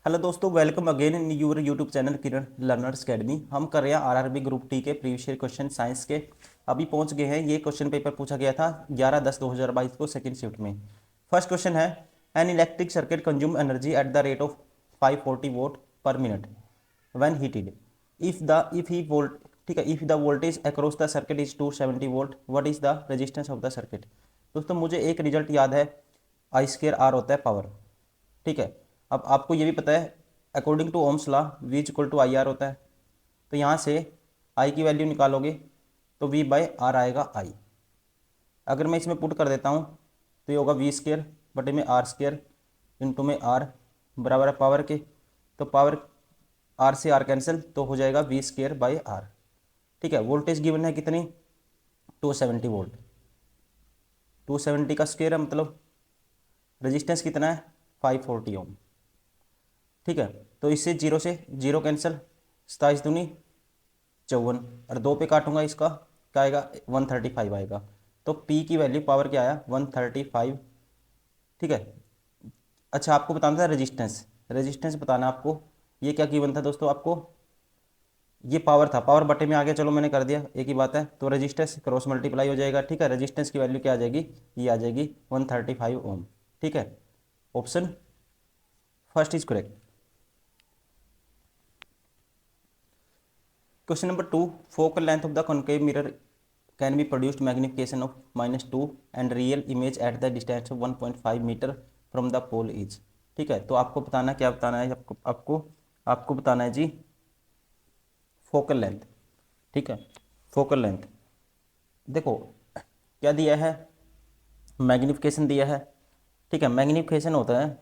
Hello दोस्तों, welcome again in your YouTube channel Kiran learners academy. हम कर रहे हैं आरआरबी ग्रुप टी के प्रीवियस ईयर क्वेश्चन साइंस के। अभी पहुंच गए हैं। ये क्वेश्चन पेपर पूछा गया था 11/10/2022 को सेकंड शिफ्ट में। फर्स्ट क्वेश्चन है, an electric circuit consume energy at the rate of 540 vote पर minute when heated if he volt ठीक है, if the voltage across the circuit is 270 volt, what is the resistance of the circuit. दोस्तों मुझे एक result याद है, आई square R होता है पावर। ठीक है, अब आपको ये भी पता है according to Ohm's law V is equal to I R होता है। तो यहाँ से आई की वैल्यू निकालोगे तो वी बाय आर आएगा आई। अगर मैं इसमें पुट कर देता हूँ तो ये होगा वी स्क्र बटे में आर स्क्र इंटू में आर बराबर है पावर के। तो पावर आर से आर कैंसिल तो हो जाएगा वी स्क्र बाई आर। ठीक है, वोल्टेज गिवन है कितनी, 270 वोल्ट। 270 का स्क्वायर है मतलब रेजिस्टेंस कितना है, 540 ओम। ठीक है, तो इससे जीरो से जीरो कैंसिल, 27×2 = 54 और दो पे काटूंगा इसका क्या आएगा, 135 आएगा। तो P की वैल्यू पावर क्या आया, 135। ठीक है, अच्छा आपको बताना था रेजिस्टेंस, रेजिस्टेंस बताना आपको। ये क्या गिवन था दोस्तों आपको, ये पावर था, पावर बटे में आ गया, चलो मैंने कर दिया, एक ही बात है। तो रेजिस्टेंस क्रॉस मल्टीप्लाई हो जाएगा। ठीक है, रेजिस्टेंस की वैल्यू क्या आ जाएगी, ये आ जाएगी 135 ओम। ठीक है, option first is correct. Question number 2, focal length of the concave mirror can be produced magnification of -2 and real image at the distance of 1.5 metre from the pole is। ठीक है, तो आपको बताना, क्या बताना है आपको आपको आपको बताना है जी फोकल लेंथ। ठीक है, फोकल लेंथ देखो क्या दिया है, मैग्निफिकेशन दिया है। ठीक है, मैग्निफिकेशन होता है,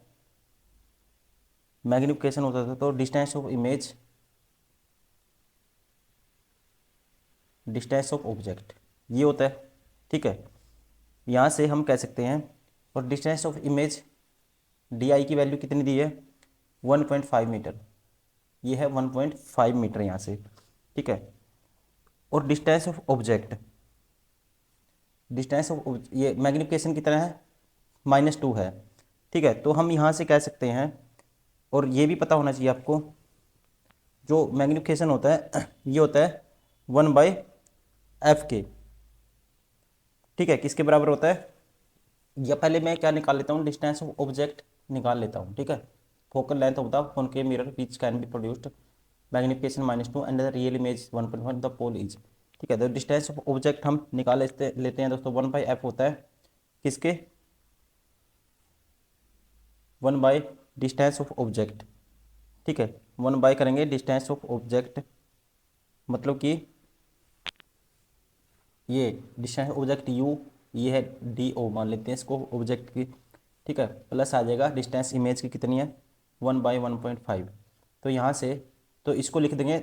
मैग्निफिकेशन होता है तो distance of image, distance of object ये होता है। ठीक है, यहाँ से हम कह सकते हैं, और distance of image D I की वैल्यू कितनी दी है, 1.5 मीटर। ये है 1.5 मीटर यहाँ से। ठीक है, और distance of object, distance of ये मैग्निफिकेशन कितना है, -2 है। ठीक है, तो हम यहाँ से कह सकते हैं, और ये भी पता होना चाहिए आपको, जो मैग्निफिकेशन होता है ये होता है 1/f के। ठीक है, किसके बराबर होता है, या पहले मैं क्या निकाल लेता हूँ, डिस्टेंस ऑफ ऑब्जेक्ट निकाल लेता हूँ। ठीक है, focal length of the concave mirror which can be produced magnification -2 and the real image 1.1 the pole is. ठीक है, तो डिस्टेंस ऑफ ऑब्जेक्ट हम निकाल लेते हैं दोस्तों, 1/f होता है किसके, 1 बाय डिस्टेंस ऑफ ऑब्जेक्ट। ठीक है, 1 बाय करेंगे डिस्टेंस ऑफ ऑब्जेक्ट, मतलब कि ये डिस्टेंस ऑब्जेक्ट यू, ये है डी ओ मान लेते हैं इसको ऑब्जेक्ट की। ठीक है, प्लस आ जाएगा डिस्टेंस इमेज की कितनी है, 1/1.5। तो यहाँ से तो इसको लिख देंगे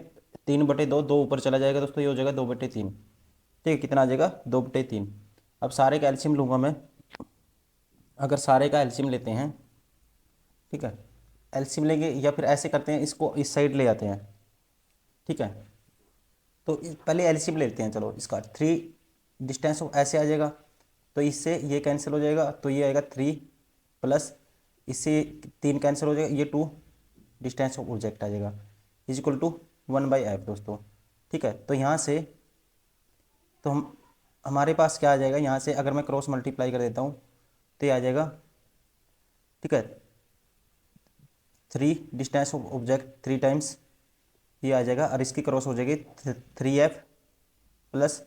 3/2, दो ऊपर चला जाएगा दोस्तों, ये हो जाएगा 2/3। ठीक है, कितना आ जाएगा, 2/3। अब सारे का एलसीएम लूँगा मैं, अगर सारे का एलसीएम लेते हैं, ठीक है, एलसीएम लेंगे या फिर ऐसे करते हैं, इसको इस साइड ले जाते हैं। ठीक है, तो पहले एलसीएम लेते हैं, चलो इसका 3 डिस्टेंस ऑफ ऐसे आ जाएगा, तो इससे ये कैंसिल हो जाएगा, तो ये आएगा 3 प्लस इससे 3 कैंसिल हो जाएगा, ये 2 डिस्टेंस ऑफ ऑब्जेक्ट आ जाएगा इज इक्वल टू 1/f दोस्तों। ठीक है, तो यहाँ से तो हम हमारे पास क्या आ जाएगा, यहाँ से अगर मैं क्रॉस मल्टीप्लाई कर देता हूँ तो ये आ जाएगा। ठीक है, 3 डिस्टेंस ऑफ ऑब्जेक्ट 3 टाइम्स ये आ जाएगा, और इसकी क्रॉस हो जाएगी 3f plus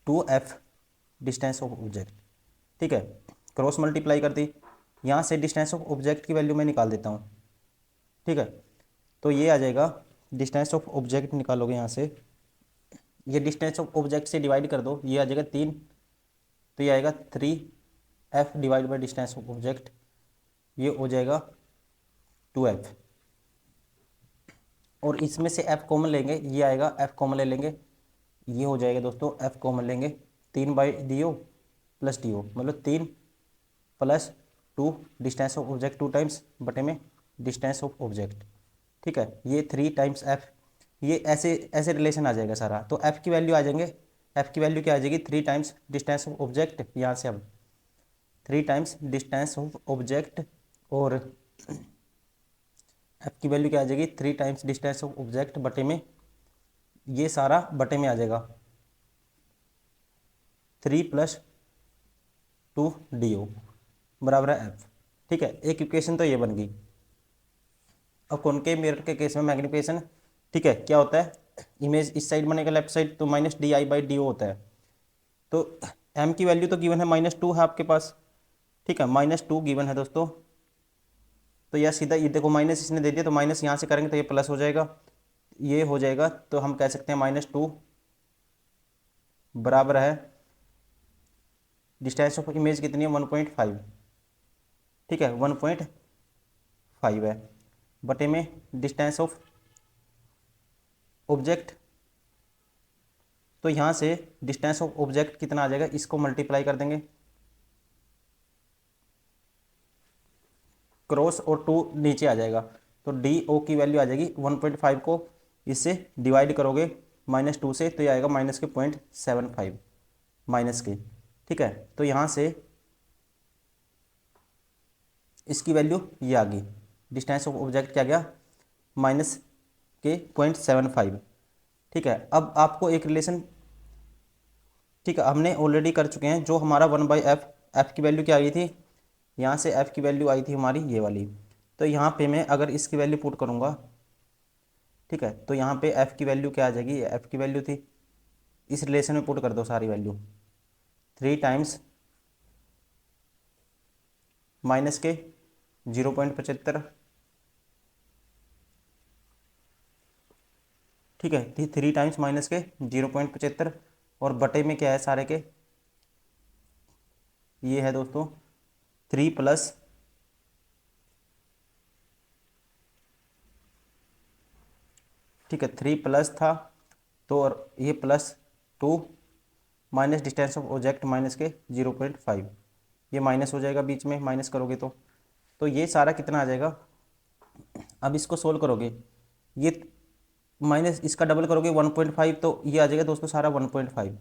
2f distance of object. ठीक है, क्रॉस मल्टीप्लाई कर दी, यहाँ से डिस्टेंस ऑफ ऑब्जेक्ट की वैल्यू मैं निकाल देता हूँ। ठीक है, तो ये आ जाएगा, डिस्टेंस ऑफ ऑब्जेक्ट निकालोगे यहाँ से, ये डिस्टेंस ऑफ ऑब्जेक्ट से डिवाइड कर दो, ये आ जाएगा 3, तो ये आएगा 3f divide by distance of object, ये हो जाएगा 2f। और इसमें से f कॉमन लेंगे, ये आएगा f कॉमन ले लेंगे, ये हो जाएगा दोस्तों f कॉमन लेंगे, 3/do प्लस डी ओ, मतलब 3 plus 2 distance of object 2 times बटे में डिस्टेंस ऑफ ऑब्जेक्ट। ठीक है, ये 3 टाइम्स f, ये ऐसे ऐसे रिलेशन आ जाएगा सारा। तो f की वैल्यू आ जाएंगे, f की वैल्यू क्या आ जाएगी, 3 टाइम्स डिस्टेंस ऑफ ऑब्जेक्ट, यहाँ से अब 3 टाइम्स डिस्टेंस ऑफ ऑब्जेक्ट और एफ की वैल्यू क्या आ जाएगी 3 टाइम्स डिस्टेंस ऑफ ऑब्जेक्ट बटे में, ये सारा बटे में आ जाएगा 3+2 DO बराबर है एफ। ठीक है, एक इक्वेशन तो ये बन गई। अब कॉनकेव मिरर के केस में मैग्निफिकेशन, ठीक है, क्या होता है, इमेज इस साइड बनेगा लेफ्ट साइड तो -DI/DO होता है। तो एम की वैल्यू तो गिवन है -2 है आपके पास। ठीक है, -2 गिवन है दोस्तों। तो यह सीधा ये देखो माइनस इसने दे दिया तो माइनस यहाँ से करेंगे तो ये प्लस हो जाएगा, ये हो जाएगा। तो हम कह सकते हैं -2 बराबर है डिस्टेंस ऑफ इमेज कितनी है 1.5। ठीक है, 1.5 है बटे में डिस्टेंस ऑफ ऑब्जेक्ट। तो यहाँ से डिस्टेंस ऑफ ऑब्जेक्ट कितना आ जाएगा, इसको मल्टीप्लाई कर देंगे, क्रॉस और 2 नीचे आ जाएगा तो DO की वैल्यू आ जाएगी 1.5 को इससे डिवाइड करोगे -2 से तो ये आएगा -0.75 माइनस के। ठीक है, तो यहाँ से इसकी वैल्यू ये आ गई, डिस्टेंस ऑफ ऑब्जेक्ट क्या गया -0.75। ठीक है, अब आपको एक रिलेशन, ठीक है, हमने ऑलरेडी कर चुके हैं। जो हमारा 1/f, एफ की वैल्यू क्या आई थी, यहाँ से एफ की वैल्यू आई थी हमारी ये वाली। तो यहाँ पे मैं अगर इसकी वैल्यू पुट करूँगा, ठीक है, तो यहाँ पे एफ की वैल्यू क्या आ जाएगी, एफ की वैल्यू थी, इस रिलेशन में पुट कर दो सारी वैल्यू, 3 टाइम्स माइनस के 0.75। ठीक है, 3 टाइम्स माइनस के 0.75 और बटे में क्या है सारे के, ये है दोस्तों 3 प्लस, ठीक है 3 प्लस था तो और ये +2 minus distance of object minus के 0.5, ये माइनस हो जाएगा बीच में, माइनस करोगे तो ये सारा कितना आ जाएगा। अब इसको सोल्व करोगे, ये माइनस इसका डबल करोगे 1.5 तो ये आ जाएगा दोस्तों सारा 1.5।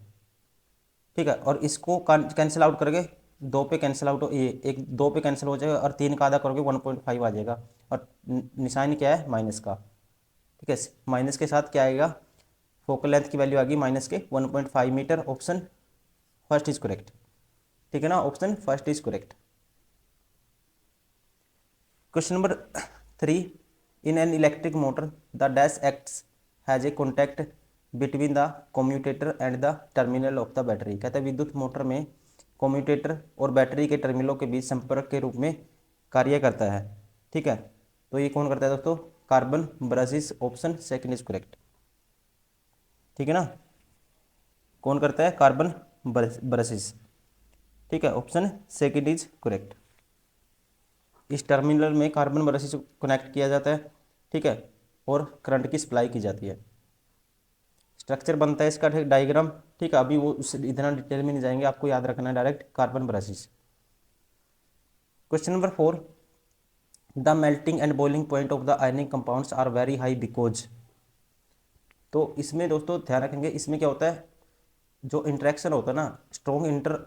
ठीक है, और इसको कैंसिल आउट करोगे, 2 पे कैंसिल आउट, ये एक 2 पे कैंसिल हो जाएगा और 3 का आधा करोगे 1.5 आ जाएगा और निशान क्या है माइनस का। ठीक है, माइनस के साथ क्या आएगा, फोकल लेंथ की वैल्यू आ गई -1.5 metre. Option first is correct. ठीक है ना, option first is correct. Question number 3, in an electric motor the dash acts has a contact between the commutator and the terminal of the battery. कहता है विद्युत motor में commutator और battery के टर्मिनलों के बीच संपर्क के रूप में कार्य करता है। ठीक है, तो ये कौन करता है दोस्तों, carbon brushes. Option second is correct. ठीक है ना, कौन करता है, कार्बन ब्रशिस। ठीक है, ऑप्शन सेकंड इज करेक्ट। इस टर्मिनल में कार्बन ब्रशिस कनेक्ट किया जाता है। ठीक है, और करंट की सप्लाई की जाती है। स्ट्रक्चर बनता है इसका, ठीक डायग्राम। ठीक है, अभी वो उससे इतना डिटेल में नहीं जाएंगे, आपको याद रखना है direct carbon brushes. Question number 4, the melting and boiling point of the ionic compounds are very high because. तो इसमें दोस्तों ध्यान रखेंगे, इसमें क्या होता है, जो इंट्रैक्शन होता है ना, स्ट्रॉन्ग इंटर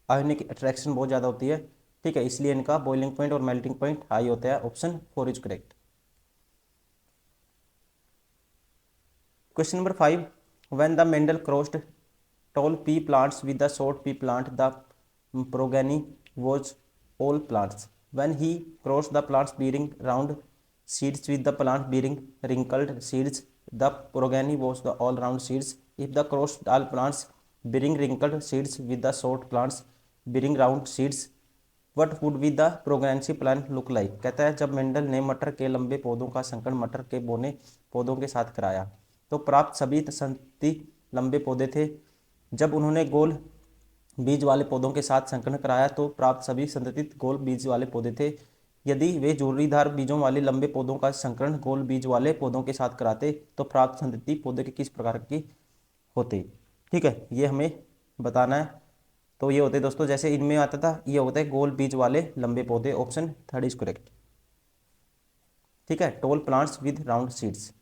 आयनिक अट्रैक्शन बहुत ज़्यादा होती है। ठीक है, इसलिए इनका बॉइलिंग पॉइंट और मेल्टिंग पॉइंट हाई होता है। Option 4 is correct. Question number 5, when the Mendel crossed tall pea plants with the short pea plant, the progeny was all plants. When he crossed the plants bearing round seeds with the plant bearing wrinkled seeds, the progeny was the all round seeds. If the crossed all plants bearing wrinkled seeds with the short plants bearing round seeds, what would be the progeny plan look like? कहता है जब Mendel ने मटर के लंबे पौधों का संकरण मटर के बोने पौधों के साथ कराया तो प्राप्त सभी संतति लंबे पौधे थे। जब उन्होंने गोल बीज वाले पौधों के साथ संकरण कराया तो प्राप्त सभी संततित गोल बीज वाले पौधे थे। यदि वे जोड़ीदार बीजों वाले लंबे पौधों का संकरण गोल बीज वाले पौधों के साथ कराते तो प्राप्त संतति पौधे के किस प्रकार की होती। ठीक है, ये हमें बताना है। तो ये होते दोस्तों, जैसे इनमें आता था, ये होता है गोल बीज वाले लंबे पौधे। Option third is correct. ठीक है, tall plants with round seeds.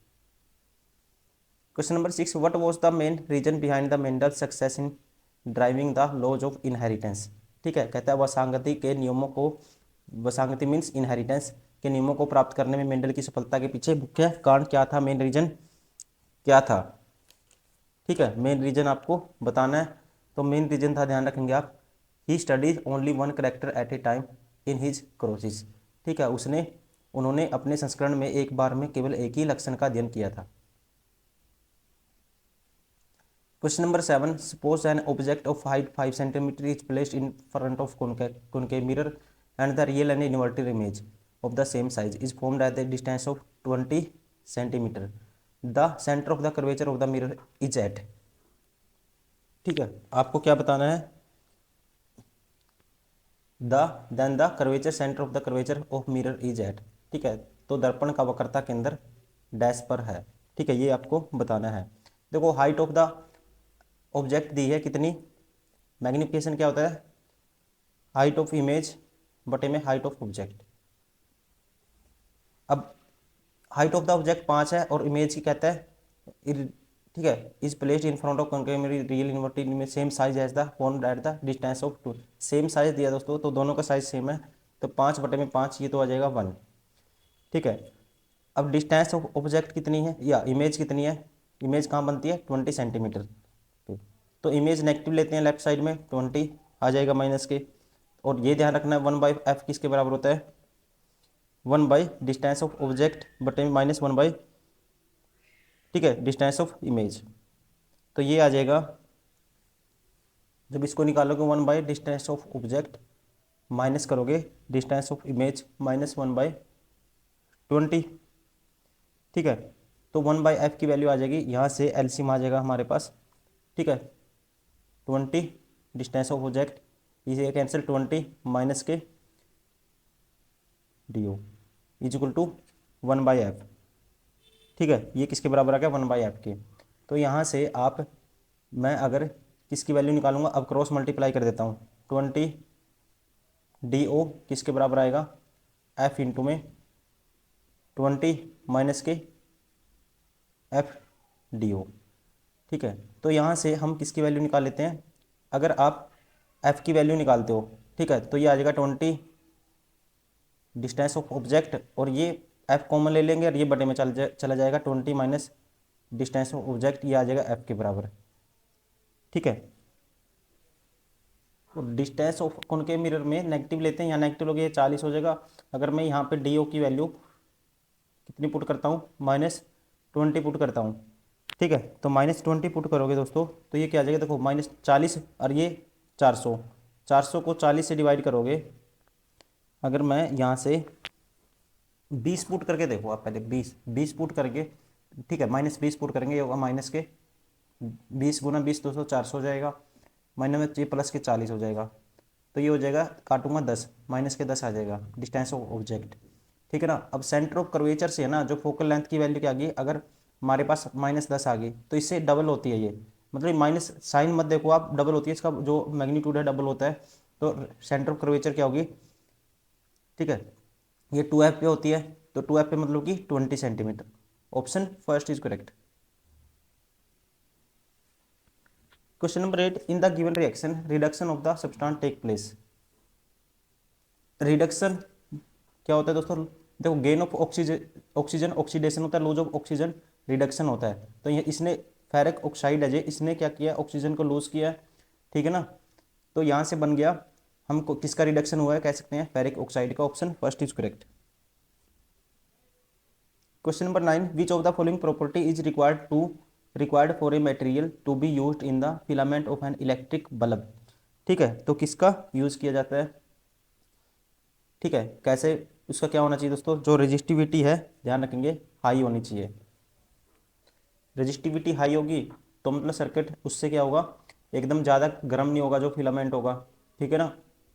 Question number 6, what was the main reason behind the Mendel success in driving the laws of inheritance. ठीक है, कहता है वसांगति के नियमों को वसांगति मीन्स इनहेरिटेंस के नियमों को प्राप्त करने में मेंडल की सफलता के पीछे मुख्य कारण क्या था, मेन रीजन क्या था। ठीक है, मेन रीजन आपको बताना है। तो मेन रीजन था, ध्यान रखेंगे आप, he studies only one character at a time in his crosses. ठीक है, उन्होंने अपने संस्करण में एक बार में केवल एक ही लक्षण का अध्ययन किया था। Question number 7, suppose an object of height 5 centimetre is placed in front of concave mirror and the real and inverted image of the same size is formed at the distance of 20 centimetre. The centre of the curvature of the mirror is at. ठीक है, आपको क्या बताना है, then the curvature centre of the curvature of mirror is at. ठीक है, तो दर्पण का वक्रता केंद्र डैश पर है। ठीक है, ये आपको बताना है। देखो, हाइट ऑफ द ऑब्जेक्ट दी है कितनी, मैग्निफिकेशन क्या होता है, हाइट ऑफ इमेज बटे में हाइट ऑफ ऑब्जेक्ट। अब हाइट ऑफ द ऑब्जेक्ट 5 है और इमेज की कहता है, ठीक है, is placed in front of concave real inverted image same size as the formed at the distance of 2। Same size दिया दोस्तों, तो दोनों का साइज सेम है, तो 5 बटे में 5, ये तो आ जाएगा 1। ठीक है, अब डिस्टेंस ऑफ ऑब्जेक्ट कितनी है या इमेज कितनी है, इमेज कहाँ बनती है 20 सेंटीमीटर पे, तो इमेज नेगेटिव लेते हैं लेफ्ट साइड में, 20 आ जाएगा माइनस के। और ये ध्यान रखना है 1/f किसके बराबर होता है, 1 बाई डिस्टेंस ऑफ ऑब्जेक्ट बटे में माइनस 1 बाई, ठीक है, डिस्टेंस ऑफ इमेज। तो ये आ जाएगा, जब इसको निकालोगे 1 by distance of object minus करोगे डिस्टेंस ऑफ इमेज माइनस 1/20। ठीक है, तो 1/f की वैल्यू आ जाएगी, यहाँ से एलसीएम आ जाएगा हमारे पास। ठीक है, 20 डिस्टेंस ऑफ ऑब्जेक्ट, इसे कैंसिल 20 माइनस के D O is equal to 1/f। ठीक है, ये किसके बराबर आ गया 1/f के। तो यहाँ से आप, मैं अगर किसकी वैल्यू निकालूंगा, अब क्रॉस मल्टीप्लाई कर देता हूँ, 20 डी ओ किसके बराबर आएगा, एफ इंटू में 20 माइनस के एफ डी ओ। ठीक है, तो यहाँ से हम किसकी वैल्यू निकाल लेते हैं, अगर आप एफ की वैल्यू निकालते हो, ठीक है, तो ये आ जाएगा 20 डिस्टेंस ऑफ ऑब्जेक्ट, और ये एफ कॉमन ले लेंगे और ये बटे में चला जाएगा 20 माइनस डिस्टेंस ऑफ ऑब्जेक्ट, ये आ जाएगा एफ के बराबर। ठीक है, तो डिस्टेंस ऑफ कॉनकेव मिरर में नेगेटिव लेते हैं, यहाँ नेगेटिव लोगे 40 हो जाएगा। अगर मैं यहाँ पे डी ओ की वैल्यू कितनी पुट करता हूँ, -20 पुट करता हूँ। ठीक है, तो -20 पुट करोगे दोस्तों, तो ये क्या आ जाएगा, देखो -40 और ये 400, 400 को 40 से डिवाइड करोगे, अगर मैं यहाँ से 20 पुट करके देखो, आप पहले 20 पुट करके, ठीक है, -20 पुट करेंगे, ये होगा माइनस के 20 गुना 20 200 400 हो जाएगा, माइनस में ये प्लस के 40 हो जाएगा, तो ये हो जाएगा, काटूंगा 10, माइनस के 10 आ जाएगा डिस्टेंस ऑफ ऑब्जेक्ट। ठीक है ना, अब सेंटर ऑफ कर्वेचर से है ना, जो फोकल लेंथ की वैल्यू क्या आ गई, अगर हमारे पास -10 आ गई, तो इससे डबल होती है ये, मतलब माइनस साइन मत देखो आप, डबल होती है, इसका जो मैग्नीट्यूड है डबल होता है, तो सेंटर ऑफ कर्वेचर क्या होगी, ठीक है, ये 2f पे होती है, तो 2f पे मतलब कि 20 centimetre. Option first is correct. Question number 8, in the given reaction reduction of the substance take place. Reduction क्या होता है दोस्तों, देखो, gain of oxygen, oxygen oxidation होता है, लूज ऑफ ऑक्सीजन रिडक्शन होता है। तो ये इसने फेरिक ऑक्साइड है, इसने क्या किया, ऑक्सीजन को लूज किया। ठीक है ना, तो यहाँ से बन गया, हमको किसका रिडक्शन हुआ है, कह सकते हैं फेरिक ऑक्साइड का। Option first is correct. Question number 9, which of the following property is required for a material to be used in the filament of an electric bulb. ठीक है, तो किसका यूज किया जाता है, ठीक है, कैसे, उसका क्या होना चाहिए दोस्तों, जो रेजिस्टिविटी है, ध्यान रखेंगे, हाई होनी चाहिए। रेजिस्टिविटी हाई होगी तो मतलब सर्किट उससे क्या होगा, एकदम ज़्यादा गर्म नहीं होगा जो फिलामेंट होगा। ठीक है ना,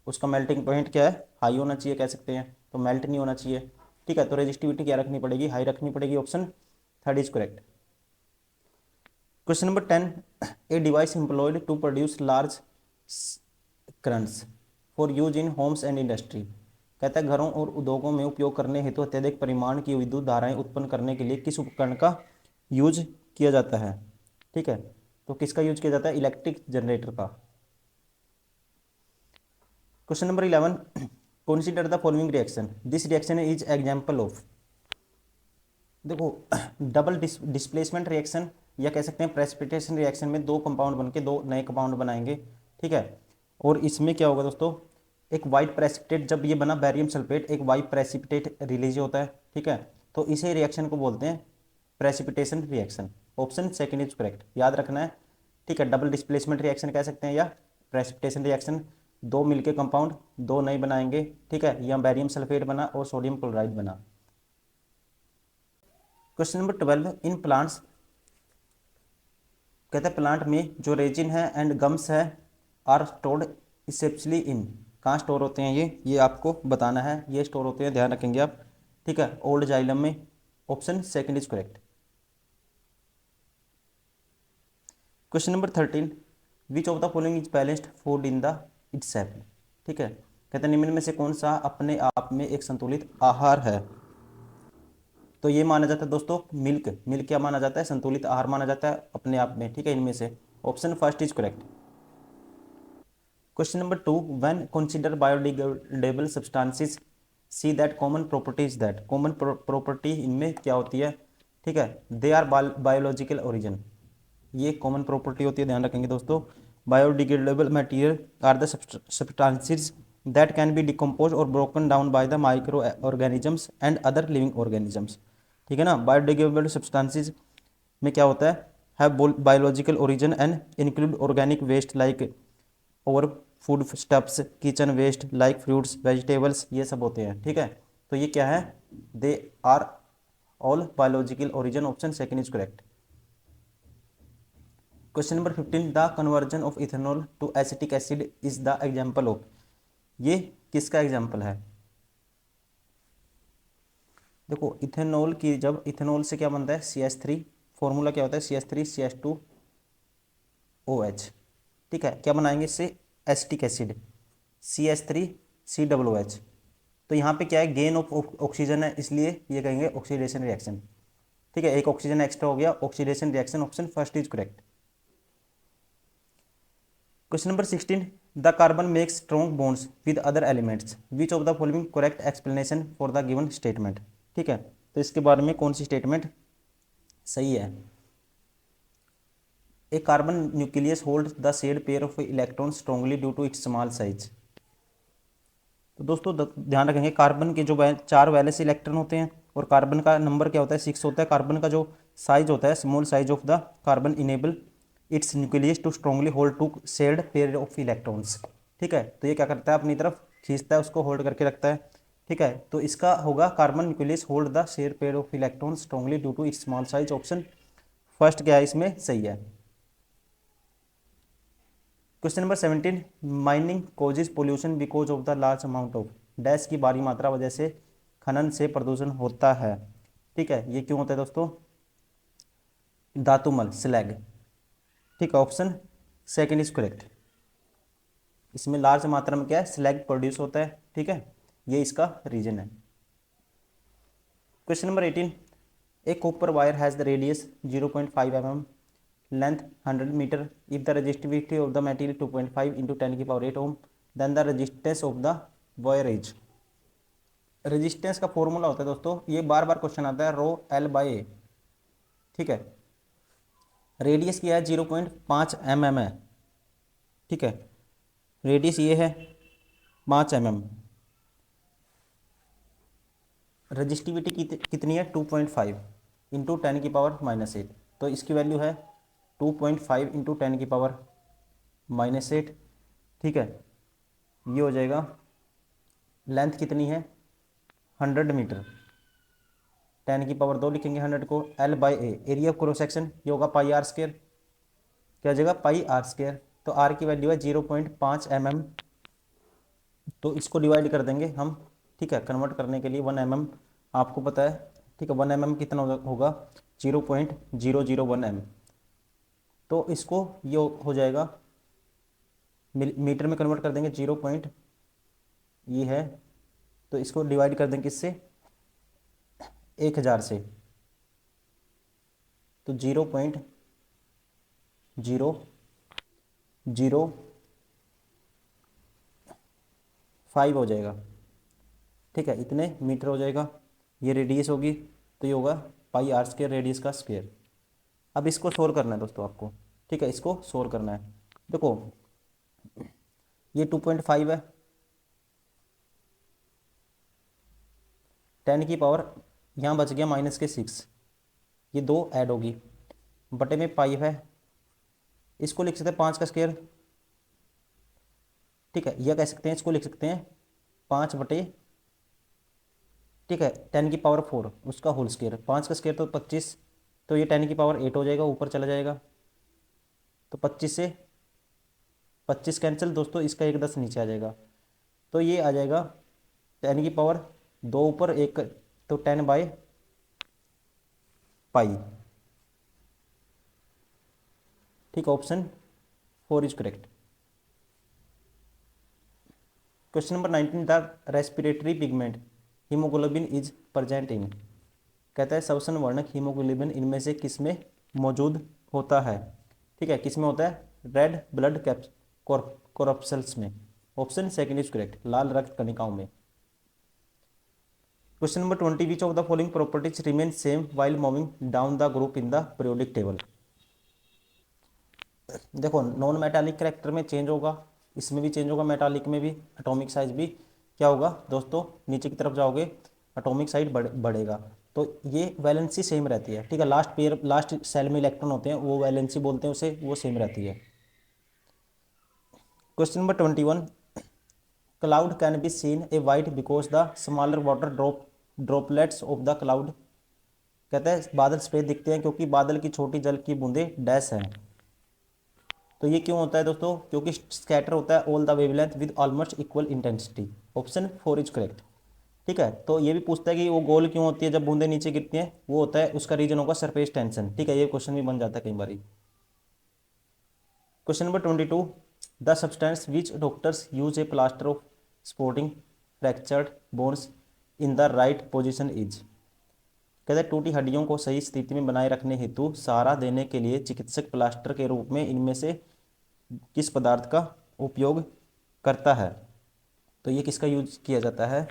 उसका मेल्टिंग पॉइंट क्या है, हाई होना चाहिए, कह सकते हैं, तो मेल्ट नहीं होना चाहिए। ठीक है, तो रेजिस्टिविटी क्या रखनी पड़ेगी, हाई रखनी पड़ेगी। Option third is correct. Question number 10, a device employed to produce large currents for use in homes and industry. कहता है घरों और उद्योगों में उपयोग करने हेतु अत्यधिक परिमाण की विद्युत धाराएं उत्पन्न करने के लिए किस उपकरण का यूज किया जाता है। ठीक है, तो किसका यूज किया जाता है, इलेक्ट्रिक जनरेटर का। Question number 11, consider the following reaction, this reaction is example of. देखो डबल डिस्प्लेसमेंट रिएक्शन या कह सकते हैं प्रेसिपिटेशन रिएक्शन में दो कंपाउंड बनके दो नए कंपाउंड बनाएंगे, ठीक है। और इसमें क्या होगा दोस्तों, एक वाइट प्रेसिपिटेट, जब ये बना बैरियम सल्फेट एक वाइट प्रेसिपिटेट रिलीज होता है, ठीक है। तो इसे रिएक्शन को बोलते हैं precipitation reaction. Option second is correct, याद रखना है, ठीक है। डबल डिस्प्लेसमेंट रिएक्शन कह सकते हैं या प्रेसिपिटेशन रिएक्शन, दो मिलके कंपाउंड दो नए बनाएंगे, ठीक है। या बैरियम सल्फेट बना और सोडियम क्लोराइड बना। क्वेश्चन नंबर 12 इन प्लांट्स, कहते हैं प्लांट में जो रेजिन है एंड गम्स है आर स्टोर्ड इसेप्शली इन, कहाँ स्टोर होते हैं ये आपको बताना है। ये स्टोर होते हैं, ध्यान रखेंगे आप, ठीक है, ओल्ड जाइलम में। Option second is correct. Question number 13 which of the following is balanced food in the itself, ठीक है। कहते हैं निम्न में से कौन सा अपने आप में एक संतुलित आहार है। तो ये माना जाता है दोस्तों मिल्क, मिल्क क्या माना जाता है, संतुलित आहार माना जाता है अपने आप में, ठीक है। इनमें से option first is correct. Question number 2 when consider biodegradable substances see that common property is that, common property इनमें क्या होती है, ठीक है। दे आर बायोलॉजिकल ओरिजिन, ये कॉमन प्रॉपर्टी होती है, ध्यान रखेंगे दोस्तों। Biodegradable material are the substances that can be decompose और broken down by the micro organisms and other living organisms, ठीक है ना। बायोडिग्रेडेबल सब्सटेंसेस में क्या होता है, have biological origin and include organic waste like और food stuffs, kitchen waste like fruits vegetables, ये सब होते हैं, ठीक है। तो ये क्या है, they are all biological origin, option second is correct. Question number 15 the conversion of ethanol to acetic acid is the example of, ये किसका एग्जाम्पल है। देखो इथेनॉल की, जब इथेनॉल से क्या बनता है CH3, फॉर्मूला क्या होता है CH3CH2OH, ठीक है। क्या बनाएंगे इससे एसिटिक एसिड CH3COOH। तो यहाँ पे क्या है गेन ऑफ ऑक्सीजन है, इसलिए ये कहेंगे ऑक्सीडेशन रिएक्शन, ठीक है। एक ऑक्सीजन एक्स्ट्रा हो गया, oxidation reaction, option first is correct. Question number 16 the carbon makes strong bonds with other elements which of the following correct explanation for the given statement, ठीक है। तो इसके बारे में कौन सी स्टेटमेंट सही है। A carbon nucleus hold the shared pair of electron strongly due to its small size. तो दोस्तों ध्यान रखेंगे कार्बन के जो चार वैलेंस इलेक्ट्रॉन होते हैं और कार्बन का नंबर क्या होता है 6 होता है। कार्बन का जो साइज होता है small size of the carbon enable its nucleus to strongly hold to shared pair of electrons, ठीक है। तो ये क्या करता है अपनी तरफ खींचता है, उसको होल्ड करके रखता है, ठीक है। तो इसका होगा carbon nucleus hold the share pair of electrons strongly due to its small size, option first क्या है इसमें सही है। Question number 17 mining causes pollution because of the large amount of dash की भारी मात्रा वजह से खनन से प्रदूषण होता है, ठीक है। ये क्यों होता है दोस्तों, धातुमल स्लैग, ठीक है। ऑप्शन सेकंड इज करेक्ट, इसमें लार्ज मात्रा में क्या है स्लैग प्रोड्यूस होता है, ठीक है। ये इसका रीजन है। Question number 18 a copper wire has the radius 0.5 mm, length 100 metre, if the resistivity of the material 2.5 into 10⁸ ohm, then the resistance of the wire is. Resistance का फॉर्मूला होता है दोस्तों, ये बार बार क्वेश्चन आता है, ρL/A, ठीक है। रेडियस क्या है 0.5 mm है, ठीक है। रेडियस ये है 5 mm, रजिस्टिविटी कितनी है 2.5 इंटू 10⁻⁻8, तो इसकी वैल्यू है 2.5 इंटू 10⁻⁻8, ठीक है। ये हो जाएगा, लेंथ कितनी है 100 मीटर, 10⁻2 लिखेंगे 100 को, L/A area of cross section ये होगा πr², क्या हो जाएगा πr²। तो r की वैल्यू है 0.5 mm, तो इसको डिवाइड कर देंगे हम, ठीक है। कन्वर्ट करने के लिए 1 mm आपको पता है, ठीक है। 1 mm कितना होगा 0.001 m, तो इसको ये हो जाएगा मीटर में कन्वर्ट कर देंगे 0 पॉइंट, ये है, तो इसको डिवाइड कर देंगे इससे 1000 से, तो 0.005 हो जाएगा, ठीक है, इतने मीटर हो जाएगा। ये रेडियस होगी तो ये होगा पाई आर स्क्वायर, रेडियस का स्क्वायर। अब इसको सोल्व करना है दोस्तों आपको। ठीक है, इसको सोल्व करना है। देखो ये 2.5 है, 10 की पावर यहाँ बच गया -6, ये 2 ऐड होगी, बटे में पाई है। इसको लिख सकते हैं 5 का स्क्वायर। ठीक है, यह कह सकते हैं, इसको लिख सकते हैं 5 बटे, ठीक है, 10 की पावर 4 उसका होल स्क्वायर। 5 का स्क्वायर तो 25, तो ये 10 की पावर 8 हो जाएगा, ऊपर चला जाएगा। तो 25 से 25 कैंसिल दोस्तों, इसका 1 10 नीचे आ जाएगा। तो ये आ जाएगा 10 की पावर 2 ऊपर 1, तो 10/पाई। ठीक, option 4 is correct. Question number 19, the respiratory pigment haemoglobin is present in. कहता है श्वसन वर्णक हीमोग्लोबिन इनमें से किसमें मौजूद होता है। ठीक है, किसमें होता है, रेड ब्लड कॉर्पसेल्स में। ऑप्शन सेकंड इज करेक्ट, लाल रक्त कणिकाओं में। Question number 20, which of the following properties remain same while moving down the group in the periodic table. देखो नॉन मेटालिक करेक्टर में चेंज होगा, इसमें भी चेंज होगा, मेटालिक में भी। एटॉमिक साइज भी क्या होगा दोस्तों, नीचे की तरफ जाओगे एटॉमिक साइज बढ़ेगा। तो ये वैलेंसी सेम रहती है। ठीक है, लास्ट पेयर, लास्ट सेल में इलेक्ट्रॉन होते हैं, वो वैलेंसी बोलते हैं उसे, वो सेम रहती है। Question number 21, cloud can be seen A white because the smaller water droplets of the cloud. कहते हैं बादल सफेद दिखते हैं क्योंकि बादल की छोटी जल की बूंदें डैश हैं। तो ये क्यों होता है दोस्तों, क्योंकि स्कैटर होता है all the wavelength with almost equal intensity. Option 4 is correct. ठीक है, तो ये भी पूछता है कि वो गोल क्यों होती है जब बूंदे नीचे गिरती हैं, वो होता है उसका रीजन होगा सरफेस टेंशन। ठीक है, ये क्वेश्चन भी बन जाता है कई बार। Question number 22, the substance which doctors use a plaster of supporting fractured bones in the right position is. कहते हैं टूटी हड्डियों को सही स्थिति में बनाए रखने हेतु सहारा देने के लिए चिकित्सक प्लास्टर के रूप में इनमें से किस पदार्थ का उपयोग करता है। तो ये किसका यूज किया जाता है,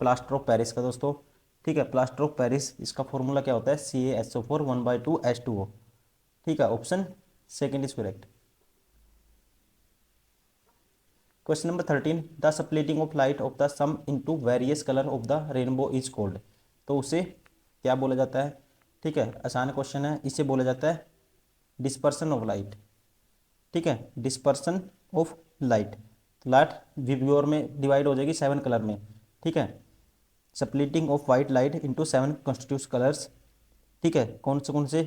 प्लास्टर ऑफ पेरिस का दोस्तों। ठीक है, प्लास्टर ऑफ पेरिस, इसका फॉर्मूला क्या होता है, CaSO4 1/2H2O। ठीक है, option second is correct. Question number 13, the splitting of light of the sun into various colour of the rainbow is called. तो उसे क्या बोला जाता है। ठीक है, आसान क्वेश्चन है, इसे बोला जाता है डिस्पर्सन ऑफ लाइट। ठीक है, डिस्पर्सन ऑफ लाइट। लाइट विव्योर में डिवाइड हो जाएगी 7 कलर में। ठीक है, splitting of white light into 7 constitute colours. ठीक है, कौन से,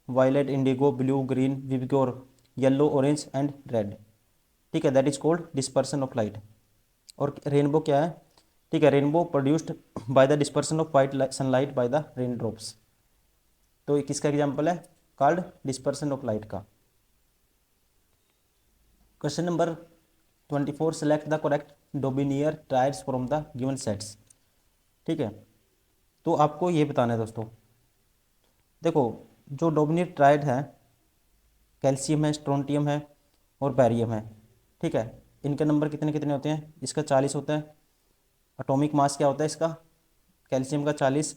वायलेट, इंडिगो, ब्लू, ग्रीन, विविग्योर, येलो, ऑरेंज एंड रेड। ठीक है, that is called dispersion of light. और रेनबो क्या है, ठीक है, rainbow produced by the dispersion of white sunlight by the rain drops. तो ये किसका एग्जाम्पल है, कॉल्ड डिस्पर्सन ऑफ लाइट का। Question number 24, select the correct Dobereiner triads from the given sets. ठीक है, तो आपको ये बताना है दोस्तों, देखो जो डोबिनियर ट्रायड है, कैल्शियम है, स्ट्रोंटियम है और बैरियम है। ठीक है, इनके नंबर कितने कितने होते हैं, इसका 40 होता है। एटॉमिक मास क्या होता है इसका, कैल्शियम का 40,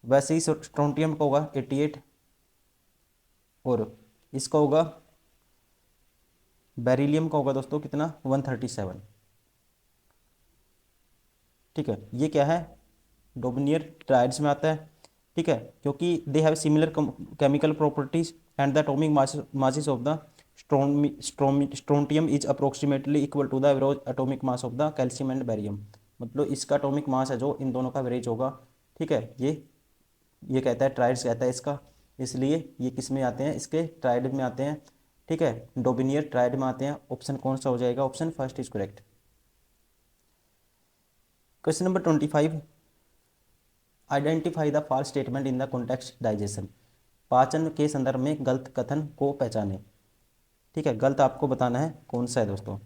वैसे ही स्ट्रोंटियम का होगा 88, और इसका होगा, बेरिलियम का होगा दोस्तों कितना, 137। ठीक है, ये क्या है, डोमिनियर ट्राइड्स में आता है। ठीक है, क्योंकि they have similar chemical properties and the atomic masses of the strontium is approximately equal to the average atomic mass of the calcium and barium. मतलब इसका एटॉमिक मास है जो इन दोनों का एवरेज होगा। ठीक है, ये कहता है ट्राइड्स कहता है इसका, इसलिए ये किस में आते हैं, इसके ट्राइड में आते हैं। ठीक है, डोबिनियर ट्राइड में आते हैं। ऑप्शन कौन सा हो जाएगा, option first is correct. Question number 25, identify the false statement in the context digestion. पाचन के संदर्भ में गलत कथन को पहचाने। ठीक है, गलत आपको बताना है कौन सा है दोस्तों।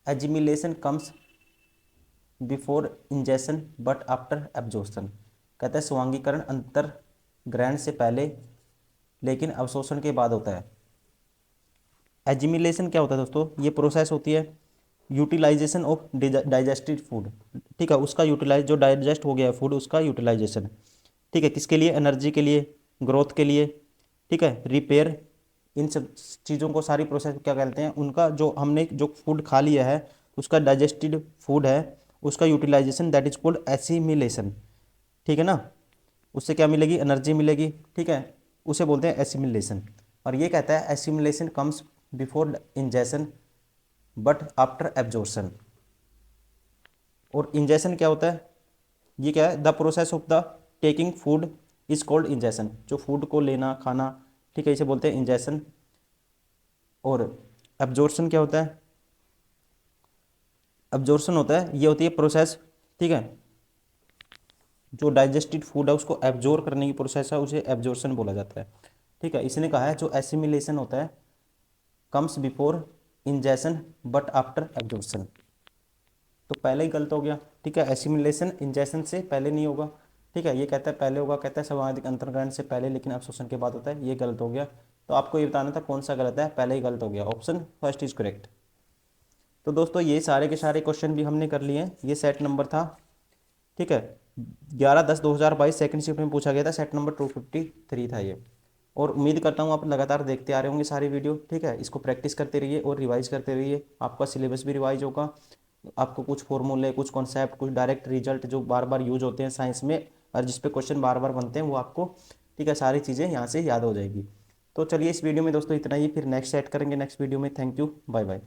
Assimilation comes before ingestion but after absorption. कहता है स्वांगीकरण अंतर ग्रहण से पहले लेकिन अवशोषण के बाद होता है। एजिमिलेशन क्या होता है दोस्तों, ये प्रोसेस होती है यूटिलाइजेशन ऑफ डाइजेस्टेड फूड, ठीक है, उसका यूटिलाइज, जो डाइजेस्ट हो गया है फूड उसका यूटिलाइजेशन, ठीक है, किसके लिए, एनर्जी के लिए, ग्रोथ के लिए, ठीक है, रिपेयर, इन सब चीज़ों को, सारी प्रोसेस क्या कहते हैं, उनका जो हमने जो फूड खा लिया है उसका डाइजेस्टेड फूड है उसका utilisation, that is called assimilation, ठीक है ना, उससे क्या मिलेगी, एनर्जी मिलेगी, ठीक है, उसे बोलते हैं एसिमिलेशन। और ये कहता है assimilation comes before ingestion but after absorption. और इंजेशन क्या होता है, ये क्या है, the process of the taking food is called ingestion, जो फूड को लेना खाना, ठीक है, इसे बोलते हैं इंजेशन। और एब्जॉर्शन क्या होता है, एब्जॉर्शन होता है, ये होती है प्रोसेस, ठीक है, जो डाइजेस्टेड फूड है उसको एब्जॉर्ब करने की प्रोसेस है, उसे एब्जॉर्शन बोला जाता है, ठीक है। इसने कहा है जो एसिमिलेशन होता है comes before ingestion but after absorption, तो पहले ही गलत हो गया, ठीक है, एसिमिलेशन इंजेशन से पहले नहीं होगा, ठीक है, ये कहता है पहले होगा, कहता है समाधिक अंतर्ग्रहण से पहले लेकिन अवशोषण के बाद होता है, ये गलत हो गया। तो आपको ये बताना था कौन सा गलत है, पहले ही गलत हो गया, ऑप्शन फर्स्ट इज करेक्ट। तो दोस्तों ये सारे के सारे क्वेश्चन भी हमने कर लिए हैं, ये सेट नंबर था, ठीक है, 11/10/2022 सेकंड शिफ्ट में पूछा गया था, सेट नंबर 253 था ये। और उम्मीद करता हूँ आप लगातार देखते आ रहे होंगे सारी वीडियो, ठीक है, इसको प्रैक्टिस करते रहिए और रिवाइज करते रहिए, आपका सिलेबस भी रिवाइज होगा, आपको कुछ फॉर्मूले, कुछ कॉन्सेप्ट, कुछ डायरेक्ट रिजल्ट जो बार बार यूज होते हैं साइंस में और जिस पे क्वेश्चन बार बार बनते हैं वो आपको, ठीक है, सारी चीज़ें यहाँ से याद हो जाएगी। तो चलिए इस वीडियो में दोस्तों इतना ही, फिर नेक्स्ट सेट करेंगे नेक्स्ट वीडियो में। Thank you, bye bye.